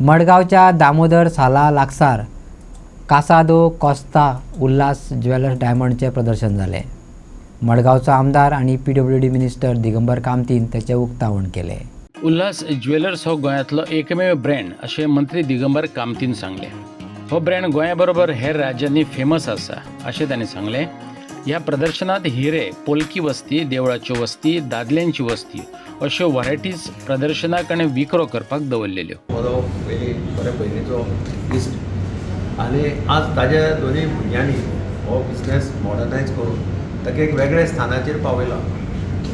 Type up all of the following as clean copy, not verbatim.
मडगावच्या दामोदर साला लागसार कासादो Costa Ulhas jewellers डायमंडचे प्रदर्शन झाले. मडगावचो आमदार आणि PWD मिनिस्टर दिगंबर कामतीन त्याचे उक्तावण केले. उल्हास ज्वेलर्स हो गोंयांतलो एकमेव ब्रँड अशें मंत्री दिगंबर कामतीन सांगले. हो ब्रँड गोंयाबरोबर हेर राज्यांनी फेमस आसा अशें तांणी सांगले. ह्या प्रदर्शनात हिरे, पोलकी वस्ती, देवळाच्यो वस्ती, दादल्यांची वस्ती अश्यो व्हरायटीज प्रदर्शनाक आनी विक्रो करपाक दवरलेल्यो. म्हजो बरे पयलींचो लिस्ट आनी आज ताज्या दोनूय भुरग्यांनी हो बिझनेस मॉडर्नायज करून ताका एक वेगळ्या स्थानाचेर पावयला.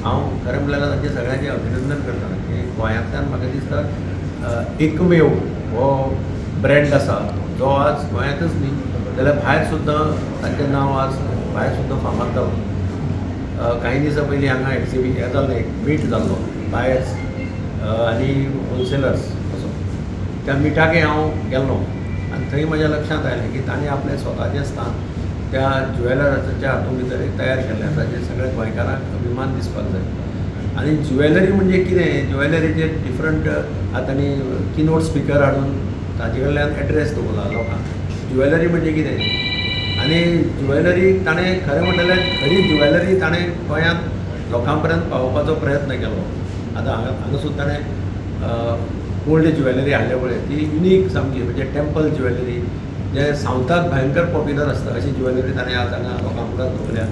हांव खरें म्हणल्यार तांचे सगळ्यांचें अभिनंदन करता की गोंयांतल्यान म्हाका दिसता एकमेव हो ब्रँड आसा जो आज गोंयांतच न्ही जाल्यार भायर सुद्दां ताचें नांव आज भायर सुद्दां फामाद जालां. काही दिसा पयलीं हांगा हें जाल्लें एक मीट जाल्लो बायर्स आनी होलसेलर्स असो. त्या मिटाकय हांव गेल्लो आनी थंय म्हज्या लक्षांत आयलें की तांणी आपलें स्वताचें स्थान त्या ज्वेलर्साच्या हातूंत भितर तयार केल्लें आसा जें सगळ्या गोंयकारांक अभिमान दिसपाक जाय. आनी ज्वेलरी म्हणजे कितें, ज्वेलरीचे डिफरंट आतांनी किनोट स्पिकर हाडून ताजे कडल्यान एड्रेस दवरला लोकांक. ज्वेलरी म्हणजे कितें आनी ज्वेलरी ताणें खरें म्हणटल्यार खरी ज्वेलरी ताणें गोंयांत लोकां पर्यंत पावोवपाचो प्रयत्न केलो. आतां हांगा सुद्दां ताणें गोल्ड ज्वेलरी हाडले पळय ती युनीक सामकी, म्हणजे टेम्पल ज्वेलरी जे सावथाक भयंकर पॉप्युलर आसता अशी ज्वेलरी ताणें आज हांगा लोकां मुखार दवरल्या.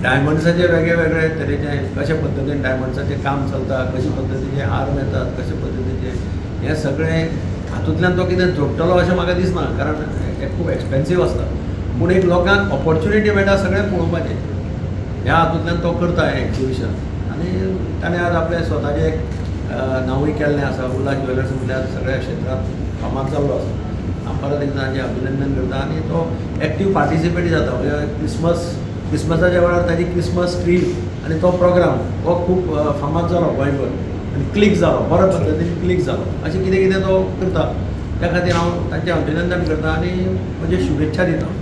डायमंड्साचे वेगळे वेगळे तरेचे कशे पद्दतीन डायमंड्साचें काम चलता, कशे पद्दतीचे आर्म येतात, कशे पद्दतीचे हें सगळें हातूंतल्यान तो कितें जोडटलो अशें म्हाका दिसना, कारण हें खूब एक्सपेन्सीव आसता. पूण एक लोकांक ऑपॉर्च्युनिटी मेळटा सगळें पळोवपाचें, ह्या हातूंतल्यान तो करता हें एक्झिबिशन. आनी ताणें आज आपलें स्वताचें एक नांवूय केल्लें आसा. उल्हास ज्वेलर्स म्हटल्यार सगळ्या क्षेत्रांत फामाद जाल्लो आसा. हांव परत एकदां ताचें अभिनंदन करता. आनी तो एक्टीव पार्टिसिपेट जाता, म्हणजे क्रिस्मसाच्या वेळार ताची क्रिस्मस ट्री आनी तो प्रोग्राम हो खूब फामाद जालो गोंयभर आनी क्लिक जालो, बऱ्या पद्दतीन क्लिक जालो. अशें कितें कितें तो करता त्या खातीर हांव ताचें अभिनंदन करता आनी म्हजे शुभेच्छा दिता.